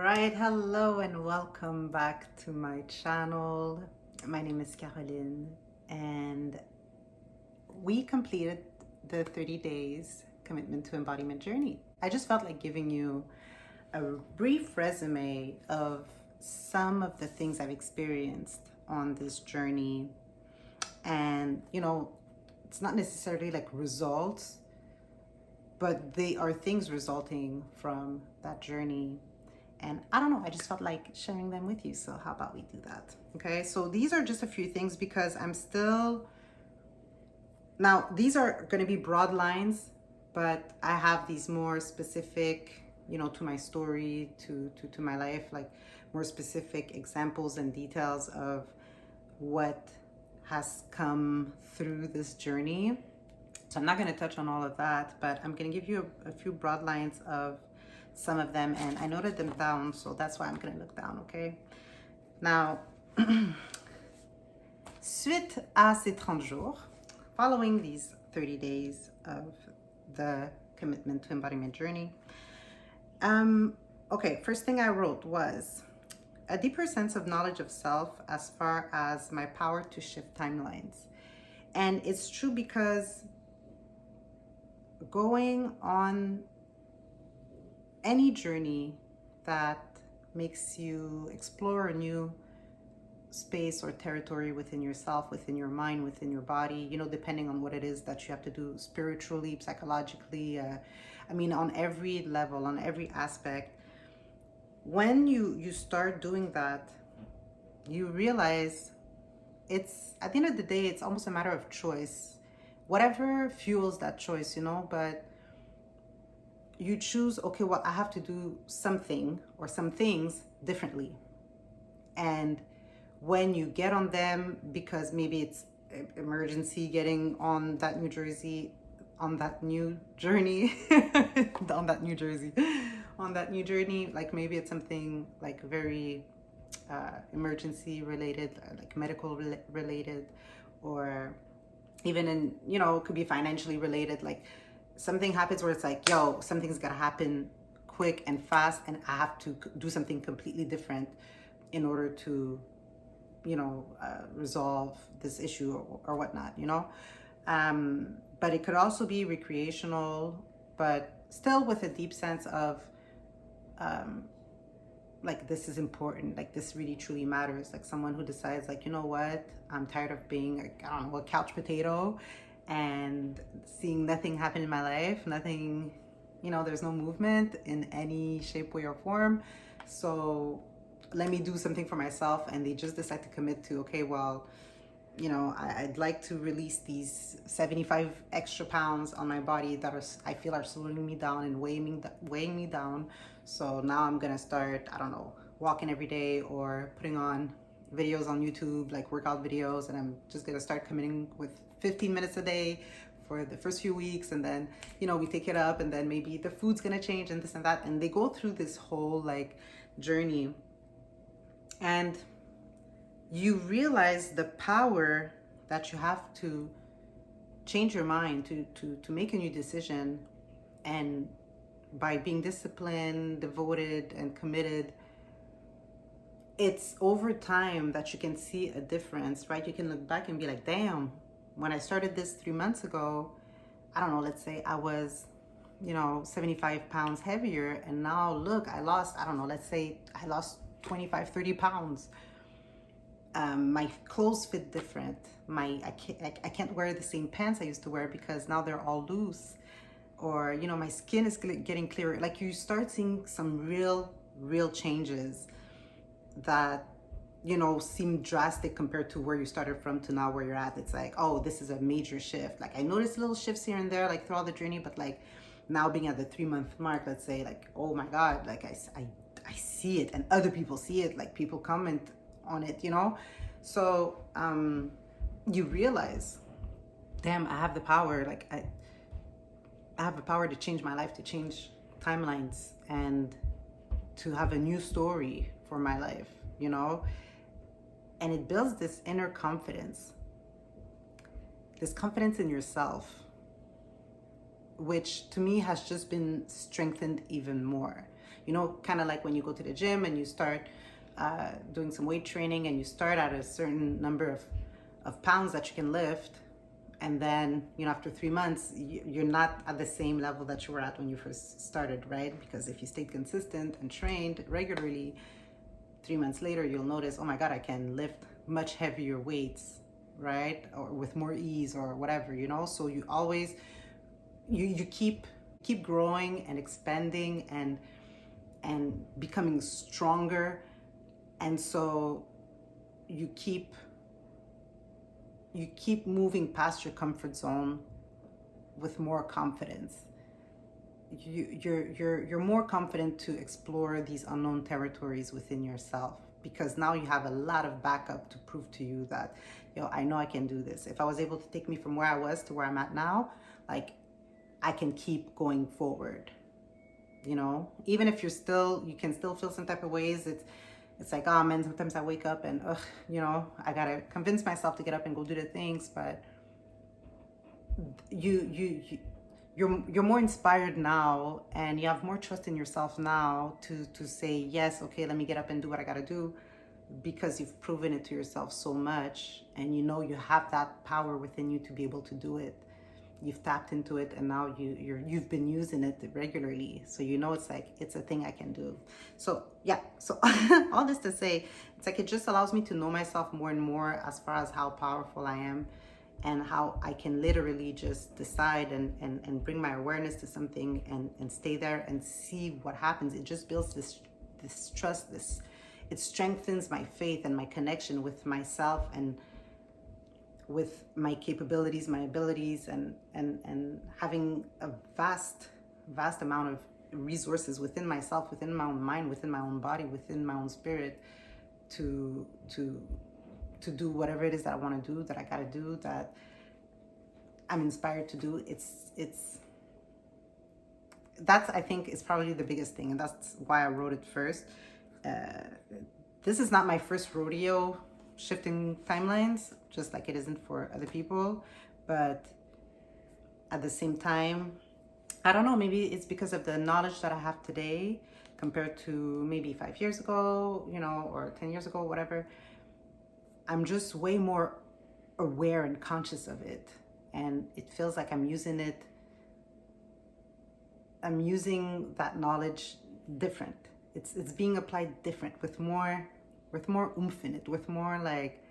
right, hello and welcome back to my channel. My name is Caroline and we completed the 30 days commitment to embodiment journey. I just felt like giving you a brief resume of some of the things I've experienced on this journey. And it's not necessarily like results, but they are things resulting from that journey. And I don't know, I just felt like sharing them with you. So how about we do that? Okay, so these are just a few things because I'm still, now these are going to be broad lines, but I have these more specific, to my story, to my life, like more specific examples and details of what has come through this journey. So I'm not going to touch on all of that, but I'm going to give you a few broad lines of some of them, and I noted them down, so that's why I'm going to look down, okay? Now, suite à ces 30 jours, following these 30 days of the commitment to embodiment journey, okay, first thing I wrote was a deeper sense of knowledge of self as far as my power to shift timelines. And it's true because going on any journey that makes you explore a new space or territory within yourself, within your mind, within your body, depending on what it is that you have to do spiritually, psychologically, on every level, on every aspect. When you start doing that, you realize it's, at the end of the day, it's almost a matter of choice. Whatever fuels that choice, but you choose, okay, well, I have to do something or some things differently. And when you get on them, because maybe it's emergency getting on that New Jersey, on that new journey, on that new journey, like maybe it's something like very emergency related, like medical related, or even in, it could be financially related, like something happens where it's like, yo, something's gotta happen quick and fast, and I have to do something completely different in order to, resolve this issue or whatnot, But it could also be recreational, but still with a deep sense of, like, this is important, like this really truly matters. Like someone who decides, like, you know what, I'm tired of being, like, I don't know, a couch potato and seeing nothing happen in my life, nothing, there's no movement in any shape, way, or form. So let me do something for myself. And they just decide to commit to, okay, well, I'd like to release these 75 extra pounds on my body that I feel are slowing me down and weighing me down. So now I'm gonna start, I don't know, walking every day or putting on videos on YouTube, like workout videos, and I'm just gonna start committing with 15 minutes a day for the first few weeks, and then we take it up, and then maybe the food's gonna change and this and that, and they go through this whole like journey, and you realize the power that you have to change your mind, to make a new decision. And by being disciplined, devoted, and committed, it's over time that you can see a difference, right? You can look back and be like, damn, when I started this 3 months ago, I don't know, let's say I was, 75 pounds heavier, and now look, I lost, I don't know, let's say I lost 25, 30 pounds. My clothes fit different. I can't wear the same pants I used to wear because now they're all loose. Or, my skin is getting clearer. Like, you start seeing some real changes that, seem drastic compared to where you started from to now where you're at. It's like, oh, this is a major shift. Like, I noticed little shifts here and there, like throughout the journey, but like now being at the 3-month mark, let's say, like, oh my God, like I see it, and other people see it, like people comment on it, So you realize, damn, I have the power. Like I have the power to change my life, to change timelines, and to have a new story for my life, and it builds this inner confidence, this confidence in yourself, which to me has just been strengthened even more. You know, kind of like when you go to the gym and you start doing some weight training, and you start at a certain number of pounds that you can lift, and then, you know, after 3 months, you're not at the same level that you were at when you first started, right? Because if you stayed consistent and trained regularly, 3 months later, you'll notice, oh my God, I can lift much heavier weights, right? Or with more ease or whatever, you know? So you always, you keep growing and expanding and becoming stronger. And so you keep moving past your comfort zone with more confidence. You're more confident to explore these unknown territories within yourself, because now you have a lot of backup to prove to you that, you know, I know I can do this. If I was able to take me from where I was to where I'm at now, like, I can keep going forward. You know, even if you can still feel some type of ways. It's like, oh man, sometimes I wake up and you know, I gotta convince myself to get up and go do the things. But you're more inspired now, and you have more trust in yourself now to say, yes, okay, let me get up and do what I gotta do, because you've proven it to yourself so much, and you know you have that power within you to be able to do it. You've tapped into it, and now you've been using it regularly, so you know it's like, it's a thing I can do. So yeah, so all this to say, it's like, it just allows me to know myself more and more, as far as how powerful I am, and how I can literally just decide and bring my awareness to something and stay there and see what happens. It just builds this trust, it strengthens my faith and my connection with myself, and with my capabilities, my abilities, and having a vast amount of resources within myself, within my own mind, within my own body, within my own spirit, to do whatever it is that I want to do, that I gotta do, that I'm inspired to do. That's, I think, is probably the biggest thing, and that's why I wrote it first. This is not my first rodeo shifting timelines, just like it isn't for other people. But at the same time, I don't know, maybe it's because of the knowledge that I have today compared to maybe 5 years ago, you know, or 10 years ago, whatever. I'm just way more aware and conscious of it. And it feels like I'm using that knowledge different. It's being applied different, with more oomph in it, with more like,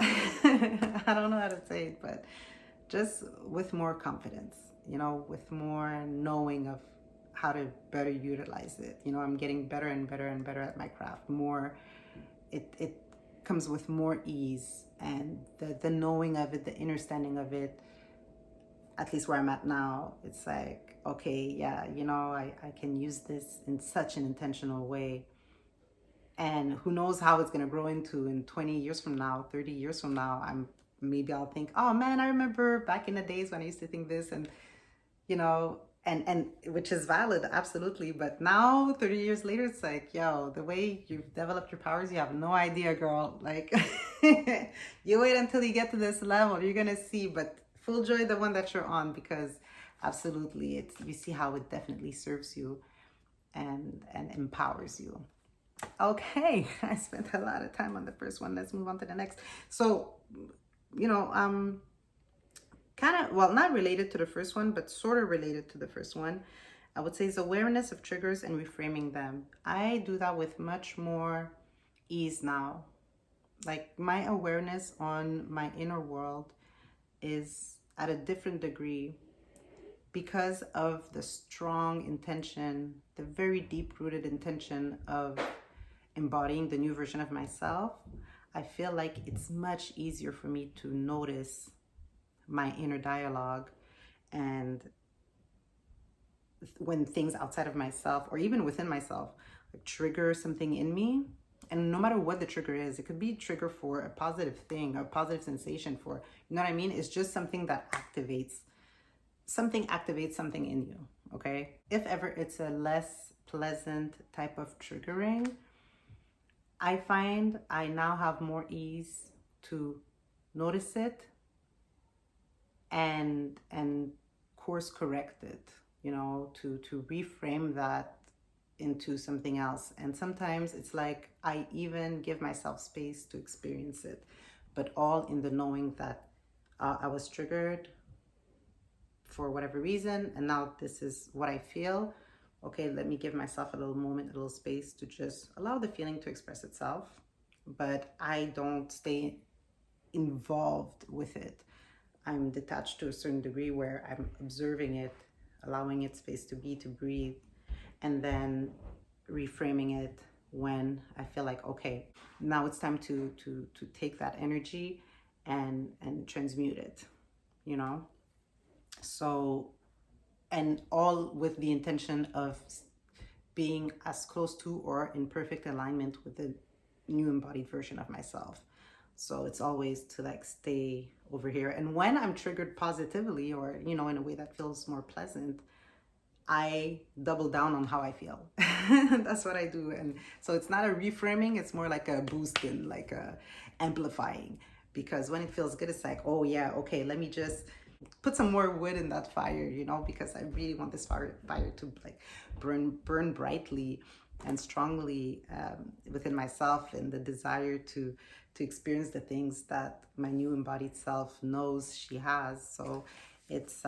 I don't know how to say it, but just with more confidence, you know, with more knowing of how to better utilize it. You know, I'm getting better and better and better at my craft. More, it comes with more ease, and the knowing of it, the understanding of it, at least where I'm at now, it's like, okay, yeah, you know, I can use this in such an intentional way. And who knows how it's going to grow into in 20 years from now, 30 years from now. Maybe I'll think, oh man, I remember back in the days when I used to think this, and, you know, and which is valid, absolutely. But now, 30 years later, it's like, yo, the way you've developed your powers, you have no idea, girl. Like, you wait until you get to this level, you're going to see. But full joy the one that you're on, because absolutely, you see how it definitely serves you and empowers you. Okay, I spent a lot of time on the first one. Let's move on to the next. So, you know, kind of, well, not related to the first one, but sort of related to the first one, I would say, is awareness of triggers and reframing them. I do that with much more ease now. Like, my awareness on my inner world is at a different degree because of the strong intention, the very deep-rooted intention of embodying the new version of myself. I feel like it's much easier for me to notice my inner dialogue, and when things outside of myself, or even within myself, like, trigger something in me. And no matter what the trigger is, it could be a trigger for a positive thing, a positive sensation, for, you know what I mean? It's just something that activates something in you, okay? If ever it's a less pleasant type of triggering, I find I now have more ease to notice it and course correct it, you know, to reframe that into something else. And sometimes it's like I even give myself space to experience it, but all in the knowing that I was triggered for whatever reason, and now this is what I feel. Okay, let me give myself a little moment, a little space to just allow the feeling to express itself, but I don't stay involved with it. I'm detached to a certain degree where I'm observing it, allowing it space to be, to breathe, and then reframing it when I feel like, okay, now it's time to take that energy and transmute it, you know? So, and all with the intention of being as close to or in perfect alignment with the new embodied version of myself. So it's always to like stay over here. And when I'm triggered positively or, you know, in a way that feels more pleasant, I double down on how I feel. That's what I do. And so it's not a reframing, it's more like a boosting, like a amplifying. Because when it feels good, it's like, oh yeah, okay, let me just put some more wood in that fire, you know, because I really want this fire to like burn brightly and strongly within myself, and the desire to experience the things that my new embodied self knows she has. So it's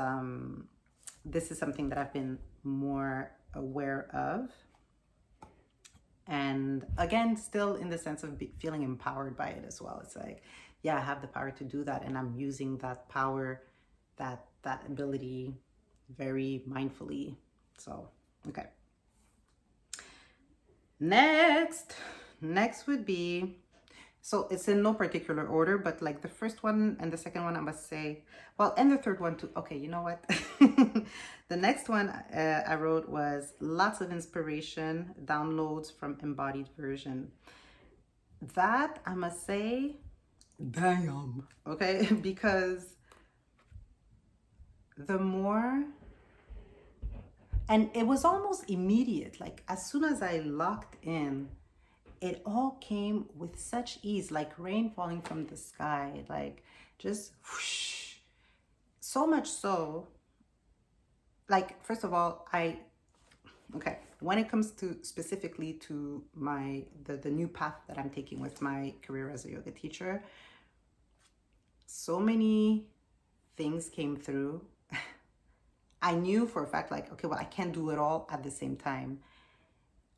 this is something that I've been more aware of, and again, still in the sense of feeling empowered by it as well. It's like, yeah, I have the power to do that, and I'm using that power, that ability very mindfully. So okay, next would be, so it's in no particular order, but like the first one and the second one, I must say, well, and the third one too. Okay, you know what? The next one I wrote was lots of inspiration, downloads from embodied version. That I must say, damn. Okay, because the more, and it was almost immediate, like as soon as I locked in, it all came with such ease, like rain falling from the sky, like just whoosh. So much so, like, first of all, okay, when it comes to specifically to my, the new path that I'm taking with my career as a yoga teacher, so many things came through. I knew for a fact, like, okay, well, I can't do it all at the same time.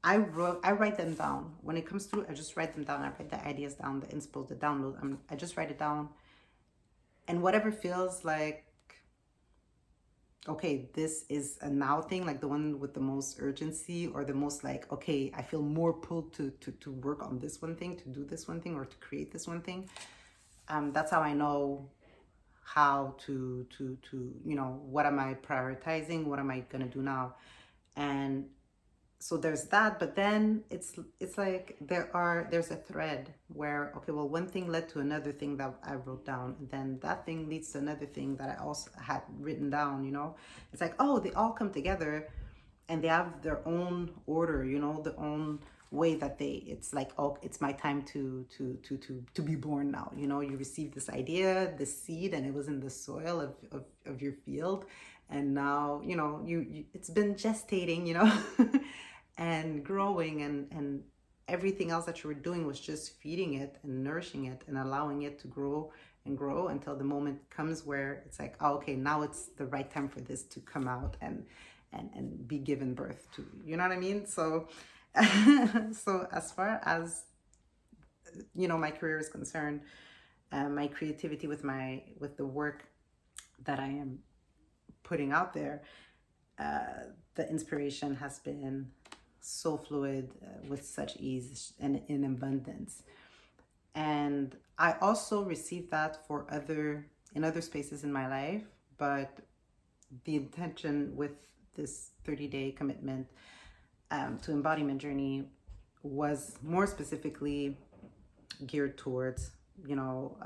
I write them down. When it comes through, I just write them down. I write the ideas down, the inspo, the download. I just write it down. And whatever feels like, okay, this is a now thing, like the one with the most urgency, or the most like, okay, I feel more pulled to work on this one thing, to do this one thing, or to create this one thing. That's how I know how to you know, what am I prioritizing? What am I gonna do now? And so there's that, but then it's like there's a thread where, okay, well, one thing led to another thing that I wrote down, and then that thing leads to another thing that I also had written down, you know. It's like, oh, they all come together and they have their own order, you know, their own way that it's like, oh, it's my time to be born now, you know. You received this idea, this seed, and it was in the soil of your field, and now, you know, you it's been gestating, you know. And growing, and everything else that you were doing was just feeding it and nourishing it and allowing it to grow and grow until the moment comes where it's like, oh, okay, now it's the right time for this to come out and be given birth to, you know what I mean? So so as far as, you know, my career is concerned, my creativity with the work that I am putting out there, the inspiration has been so fluid, with such ease and in abundance. And I also received that for in other spaces in my life, but the intention with this 30-day commitment to embodiment journey was more specifically geared towards, you know,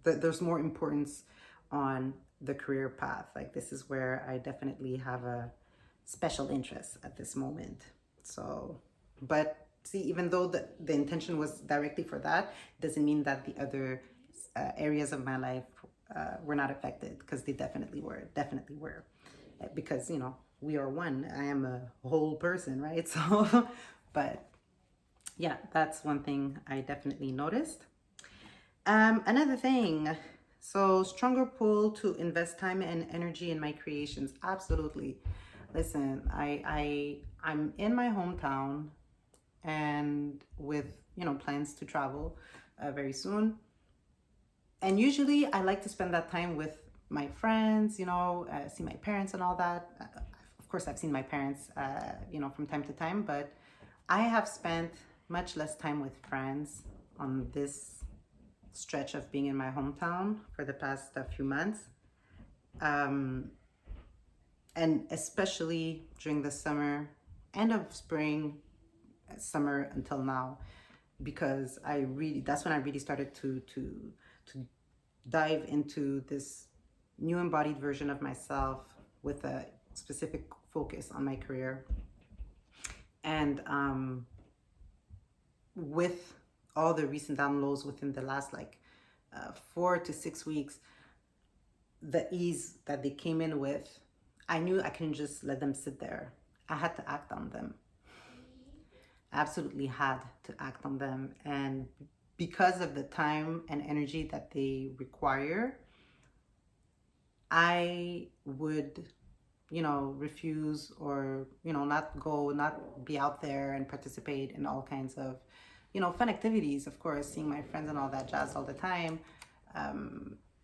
there's more importance on the career path. Like, this is where I definitely have a special interest at this moment. So, but see, even though the intention was directly for that, doesn't mean that the other areas of my life were not affected, because they definitely were, because, you know, we are one. I am a whole person, right? So, but yeah, that's one thing I definitely noticed. Another thing, so stronger pull to invest time and energy in my creations. Absolutely. Listen, I'm in my hometown and with, plans to travel very soon. And usually I like to spend that time with my friends, see my parents and all that. Of course, I've seen my parents, from time to time, but I have spent much less time with friends on this stretch of being in my hometown for the past few months. Um, and especially during the summer, end of spring, summer until now, because that's when I really started to dive into this new embodied version of myself with a specific focus on my career. And with all the recent downloads within the last 4 to 6 weeks, the ease that they came in with, I knew I couldn't just let them sit there. I had to act on them. Absolutely had to act on them. And because of the time and energy that they require, I would, refuse or, not go, not be out there and participate in all kinds of, fun activities, of course, seeing my friends and all that jazz all the time.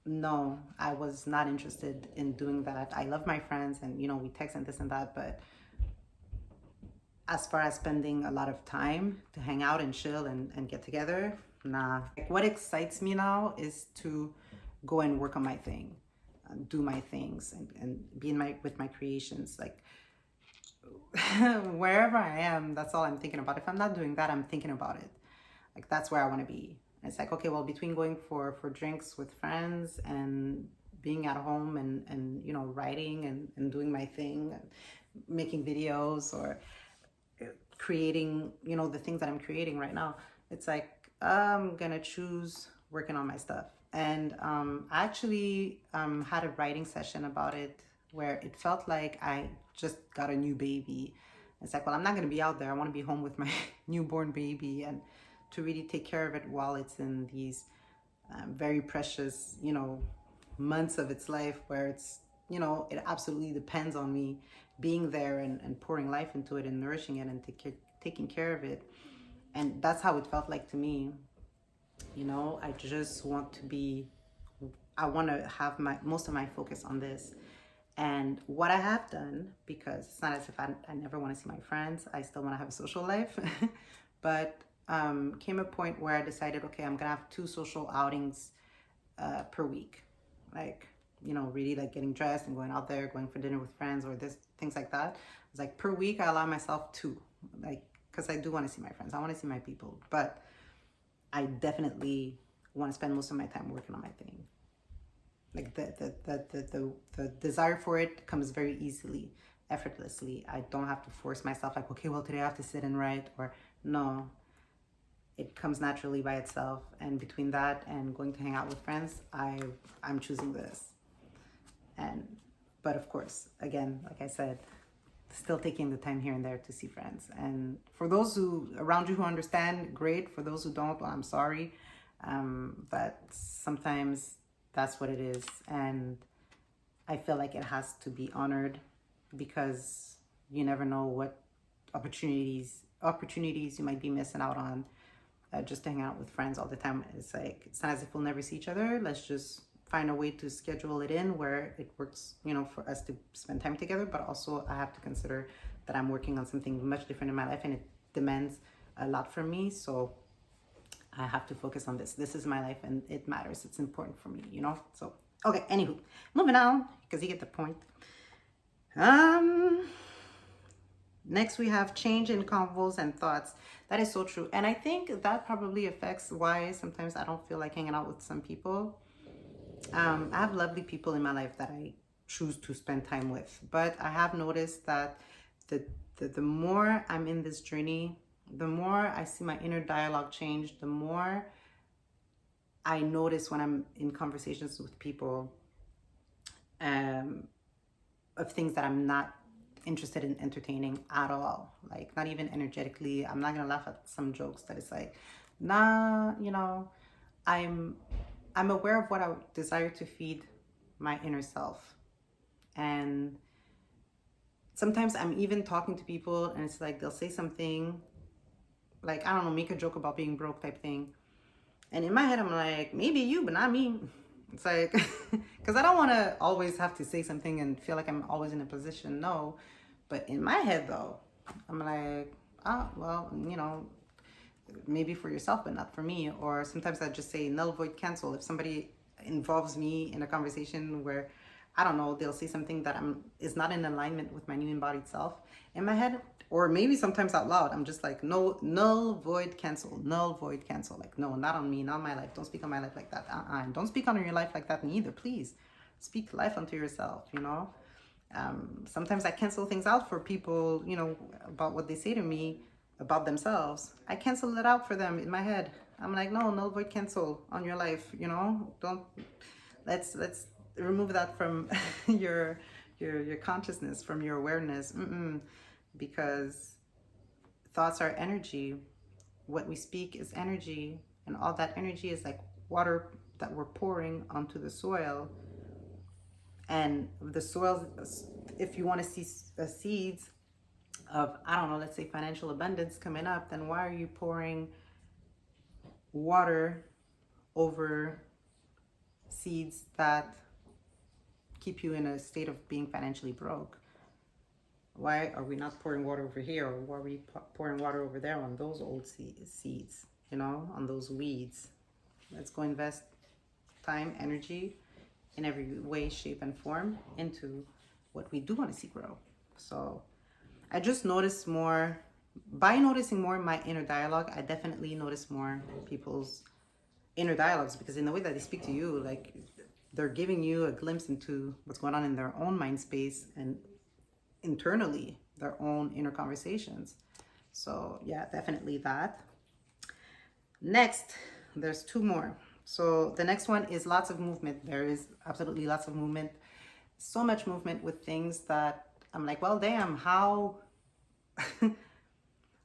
No, I was not interested in doing that. I love my friends and, we text and this and that, but as far as spending a lot of time to hang out and chill and get together, nah. Like, what excites me now is to go and work on my thing, do my things, and be with my creations. Like, wherever I am, that's all I'm thinking about. If I'm not doing that, I'm thinking about it. Like, that's where I want to be. And it's like, okay, well, between going for drinks with friends and being at home and writing and doing my thing, and making videos or creating, the things that I'm creating right now, it's like I'm gonna choose working on my stuff. And I actually had a writing session about it where it felt like I just got a new baby. It's like, well, I'm not gonna be out there. I want to be home with my newborn baby and to really take care of it while it's in these very precious, months of its life where it's, it absolutely depends on me being there and pouring life into it and nourishing it and taking care of it. And that's how it felt like to me. I just want to be, I want to have most of my focus on this. And what I have done, because it's not as if I never want to see my friends, I still want to have a social life. But came a point where I decided, okay, I'm going to have 2 social outings per week. Like, really like getting dressed and going out there, going for dinner with friends or things like that. It's like per week, I allow myself 2, like, because I do want to see my friends. I want to see my people, but I definitely want to spend most of my time working on my thing. Like the desire for it comes very easily, effortlessly. I don't have to force myself like, okay, well, today I have to sit and write, or no, it comes naturally by itself. And between that and going to hang out with friends, I'm choosing this. But of course, again, like I said, still taking the time here and there to see friends. And for those around you who understand, great. For those who don't, well, I'm sorry. But sometimes that's what it is. And I feel like it has to be honored because you never know what opportunities you might be missing out on just to hang out with friends all the time. It's like, it's not as if we'll never see each other. Let's just find a way to schedule it in where it works, for us to spend time together. But also I have to consider that I'm working on something much different in my life and it demands a lot from me. So I have to focus on this. This is my life and it matters. It's important for me, So, okay, anywho, moving on because you get the point. Next we have change in convos and thoughts. That is so true. And I think that probably affects why sometimes I don't feel like hanging out with some people. I have lovely people in my life that I choose to spend time with, but I have noticed that the more I'm in this journey, the more I see my inner dialogue change, the more I notice when I'm in conversations with people of things that I'm not interested in entertaining at all. Like, not even energetically. I'm not gonna laugh at some jokes that it's like, nah, you know, I'm aware of what I desire to feed my inner self. And sometimes I'm even talking to people and it's like they'll say something like, I don't know, make a joke about being broke type thing. And in my head, I'm like, maybe you, but not me. It's like, because I don't want to always have to say something and feel like I'm always in a position. No. But in my head, though, I'm like, oh, well, you know, maybe for yourself, but not for me. Or sometimes I just say null, void, cancel. If somebody involves me in a conversation where, I don't know, they'll say something that is not in alignment with my new embodied self, in my head, or maybe sometimes out loud, I'm just like, no, null, void, cancel, null, void, cancel. Like, no, not on me, not my life. Don't speak on my life like that. And don't speak on your life like that neither, please. Speak life unto yourself, you know? Sometimes I cancel things out for people, you know, about what they say to me about themselves. I cancel it out for them in my head. I'm like, no, null, void, cancel on your life, you know? Don't, let's remove that from your consciousness, from your awareness. Because thoughts are energy. What we speak is energy, and all that energy is like water that we're pouring onto the soil. And the soil, if you want to see seeds of, I don't know, let's say financial abundance coming up, then why are you pouring water over seeds that keep you in a state of being financially broke? Why are we not pouring water over here, or why are we pouring water over there on those old seeds, you know, on those weeds? Let's go invest time, energy in every way, shape, and form into what we do want to see grow. So I just noticed more, by noticing more my inner dialogue, I definitely notice more people's inner dialogues, because in the way that they speak to you, like, they're giving you a glimpse into what's going on in their own mind space and internally their own inner conversations. So yeah, definitely that. Next, there's two more. So the next one is lots of movement. There is absolutely lots of movement. So much movement with things that I'm like, well, damn, how?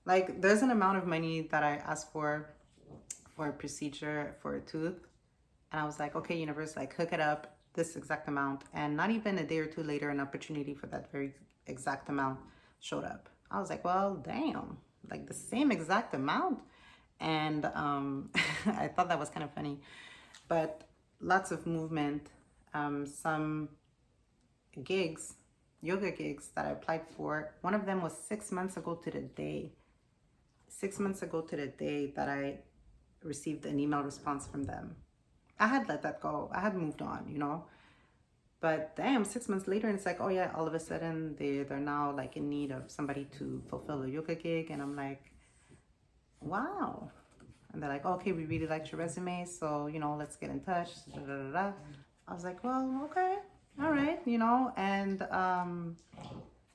Like, there's an amount of money that I asked for a procedure for a tooth. And I was like, okay, universe, like, hook it up, this exact amount. And not even a day or two later, an opportunity for that very exact amount showed up. I was like, well, damn, like the same exact amount. And I thought that was kind of funny. But lots of movement. Some gigs, yoga gigs that I applied for. One of them was 6 months ago to the day. 6 months ago to the day that I received an email response from them. I had let that go. I had moved on, you know. But damn, 6 months later, and it's like, oh yeah, all of a sudden they're now like in need of somebody to fulfill a yoga gig. And I'm like, wow. And they're like, okay, we really liked your resume, so, you know, let's get in touch. Da, da, da, da. I was like, well, okay, all right, you know. And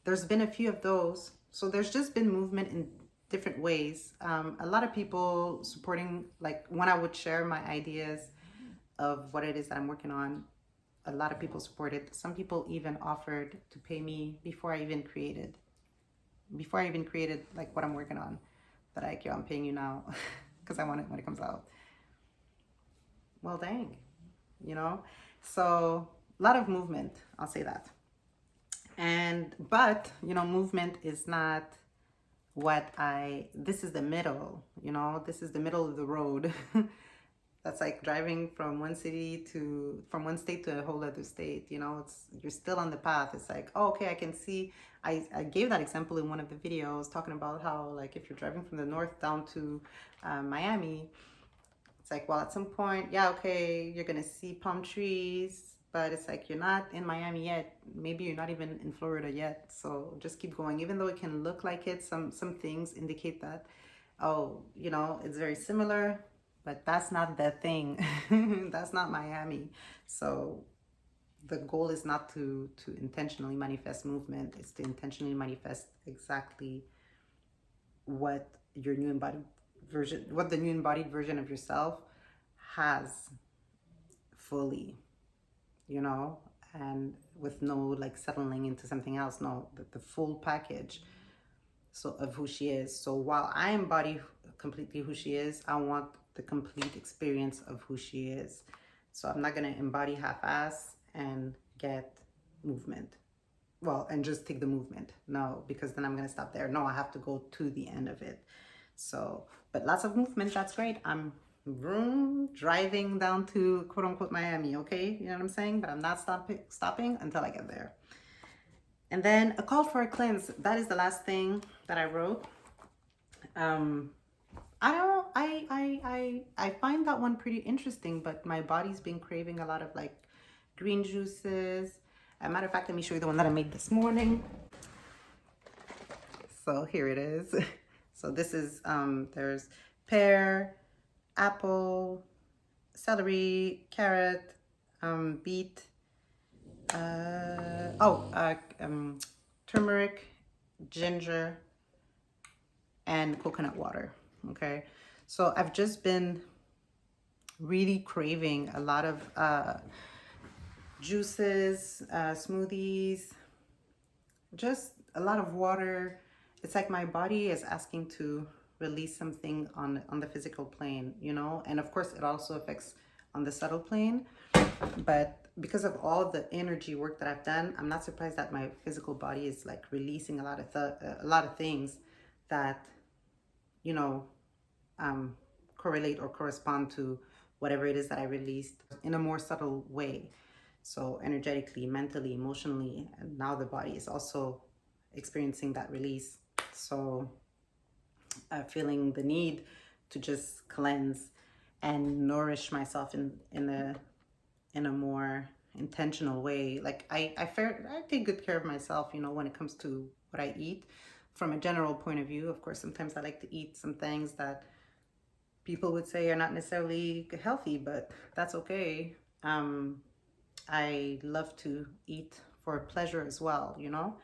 there's been a few of those. So there's just been movement in different ways. A lot of people supporting, like when I would share my ideas of what it is that I'm working on, a lot of people supported. Some people even offered to pay me before I even created like what I'm working on. That like, yo, I'm paying you now because I want it when it comes out. Well, dang, you know? So a lot of movement, I'll say that. But, you know, movement is not this is the middle, you know, this is the middle of the road. That's like driving from one state to a whole other state, you know. You're still on the path. It's like, oh, okay, I can see. I gave that example in one of the videos talking about how, like, if you're driving from the north down to Miami, it's like, well, at some point, yeah, okay, you're gonna see palm trees, but it's like, you're not in Miami yet. Maybe you're not even in Florida yet. So just keep going. Even though it can look like it, some things indicate that, oh, you know, it's very similar, but that's not the thing. That's not Miami. So the goal is not to intentionally manifest movement. It's to intentionally manifest exactly what your new embodied version, what the new embodied version of yourself has fully, you know. and with no like settling into something else. No, the full package, so of who she is. So while I embody completely who she is, I want the complete experience of who she is. So I'm not gonna embody half-ass and get movement. Well, and just take the movement. No, because then I'm gonna stop there. No, I have to go to the end of it. So, but lots of movement, that's great. I'm driving down to quote unquote Miami, okay? You know what I'm saying? But I'm not stopping until I get there. And then a call for a cleanse. That is the last thing that I wrote. I find that one pretty interesting, but my body's been craving a lot of like green juices. As a matter of fact, let me show you the one that I made this morning. So here it is. So this is, there's pear, apple, celery, carrot, beet, turmeric, ginger, and coconut water. Okay, so I've just been really craving a lot of juices, smoothies, just a lot of water. It's like my body is asking to release something on the physical plane, you know? And of course it also affects on the subtle plane, but because of all the energy work that I've done, I'm not surprised that my physical body is like releasing a lot of things that, you know, correlate or correspond to whatever it is that I released in a more subtle way. So energetically, mentally, emotionally, and now the body is also experiencing that release. So feeling the need to just cleanse and nourish myself in a more intentional way. Like I take good care of myself, you know, when it comes to what I eat from a general point of view. Of course, sometimes I like to eat some things that people would say are not necessarily healthy, but that's okay. I love to eat for pleasure as well, you know?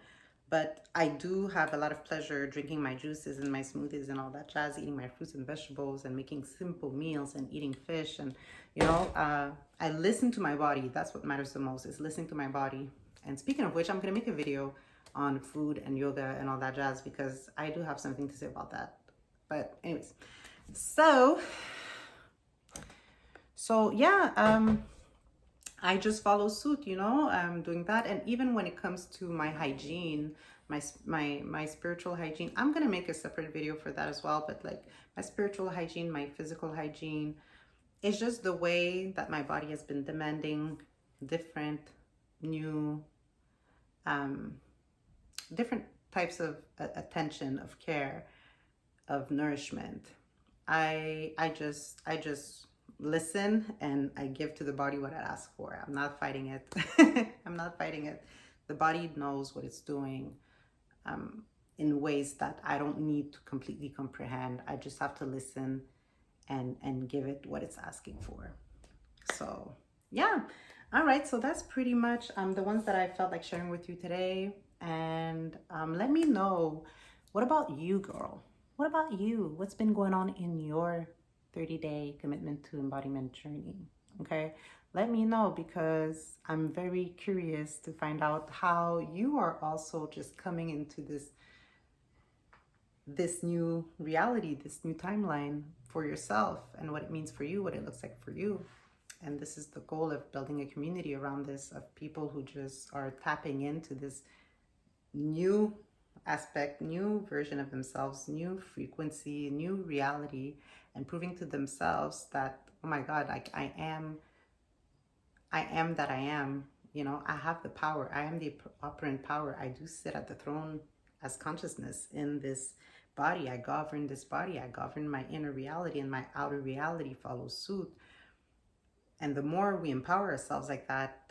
But I do have a lot of pleasure drinking my juices and my smoothies and all that jazz, eating my fruits and vegetables and making simple meals and eating fish. And, you know, I listen to my body. That's what matters the most, is listening to my body. And speaking of which, I'm going to make a video on food and yoga and all that jazz, because I do have something to say about that. But anyways, so yeah, I just follow suit, you know. I'm doing that. And even when it comes to my hygiene, my spiritual hygiene, I'm gonna make a separate video for that as well. But like my spiritual hygiene, my physical hygiene, it's just the way that my body has been demanding different new different types of attention, of care, of nourishment. I just listen and I give to the body what it asks for. I'm not fighting it. I'm not fighting it. The body knows what it's doing in ways that I don't need to completely comprehend. I just have to listen and give it what it's asking for. So yeah. All right. So that's pretty much the ones that I felt like sharing with you today. And let me know, what about you, girl? What about you? What's been going on in your 30-day commitment to embodiment journey? Okay, let me know, because I'm very curious to find out how you are also just coming into this new reality, this new timeline for yourself, and what it means for you, what it looks like for you. And this is the goal of building a community around this, of people who just are tapping into this new aspect, new version of themselves, new frequency, new reality, and proving to themselves that, oh my God, like I am that I am, you know, I have the power. I am the operant power. I do sit at the throne as consciousness in this body. I govern this body. I govern my inner reality, and my outer reality follows suit. And the more we empower ourselves like that,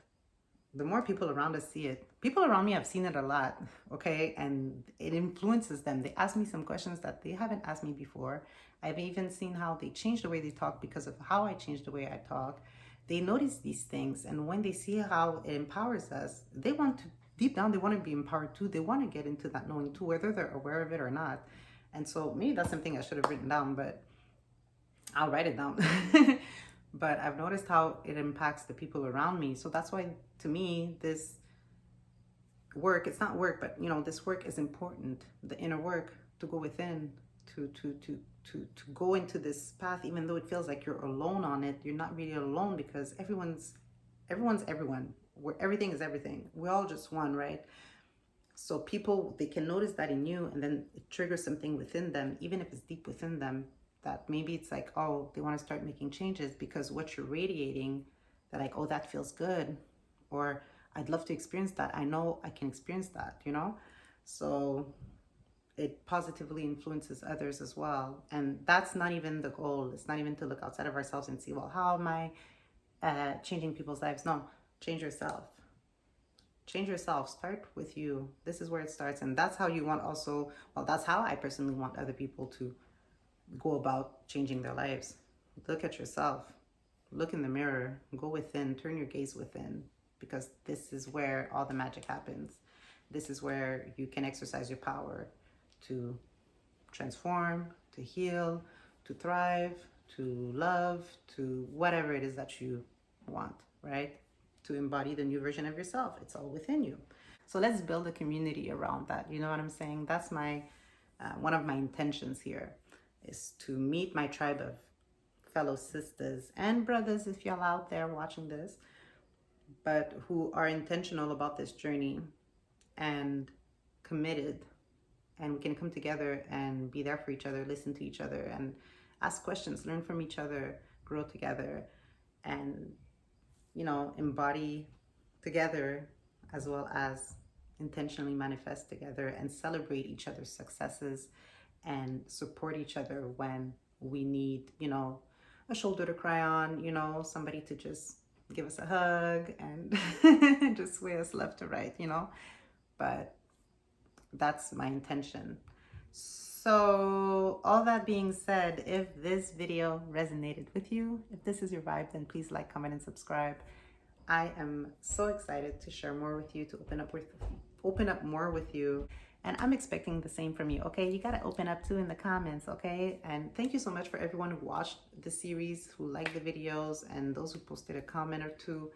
the more people around us see it. People around me have seen it a lot, okay? And it influences them. They ask me some questions that they haven't asked me before. I've even seen how they change the way they talk because of how I changed the way I talk. They notice these things, and when they see how it empowers us, they want to, deep down, they want to be empowered too. They want to get into that knowing too, whether they're aware of it or not. And so maybe that's something I should have written down, but I'll write it down. but I've noticed how it impacts the people around me. So that's why, to me, this work, it's not work, but you know, this work is important. The inner work, to go within, to go into this path, even though it feels like you're alone on it. You're not really alone, because everyone's everyone. Where everything is everything. We're all just one, right? So people, they can notice that in you, and then it triggers something within them, even if it's deep within them, that maybe it's like, oh, they want to start making changes because what you're radiating, they're like, oh, that feels good, or I'd love to experience that. I know I can experience that, you know? So it positively influences others as well. And that's not even the goal. It's not even to look outside of ourselves and see, well, how am I changing people's lives? No, change yourself. Change yourself. Start with you. This is where it starts. And that's how you want also, well, that's how I personally want other people to go about changing their lives. Look at yourself. Look in the mirror. Go within. Turn your gaze within. Because this is where all the magic happens. This is where you can exercise your power to transform, to heal, to thrive, to love, to whatever it is that you want, right? To embody the new version of yourself. It's all within you. So let's build a community around that. You know what I'm saying? That's my one of my intentions here, is to meet my tribe of fellow sisters and brothers, if y'all out there watching this, but who are intentional about this journey and committed. And we can come together and be there for each other, listen to each other, and ask questions, learn from each other, grow together, and, you know, embody together, as well as intentionally manifest together and celebrate each other's successes and support each other when we need, you know, a shoulder to cry on, you know, somebody to just give us a hug and just sway us left to right, you know. But that's my intention. So all that being said, if this video resonated with you, if this is your vibe, then please like, comment, and subscribe. I am so excited to share more with you, to open up more with you. And I'm expecting the same from you, okay? You gotta open up too in the comments, okay? And thank you so much for everyone who watched the series, who liked the videos, and those who posted a comment or two.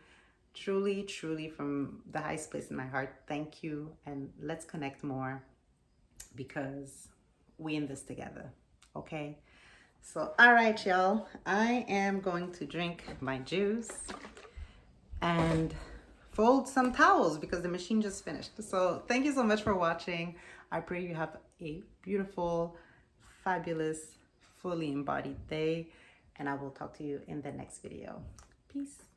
Truly, truly, from the highest place in my heart, thank you. And let's connect more, because we in this together, okay? So, all right, y'all. I am going to drink my juice and fold some towels because the machine just finished. So thank you so much for watching. I pray you have a beautiful, fabulous, fully embodied day, and I will talk to you in the next video. Peace.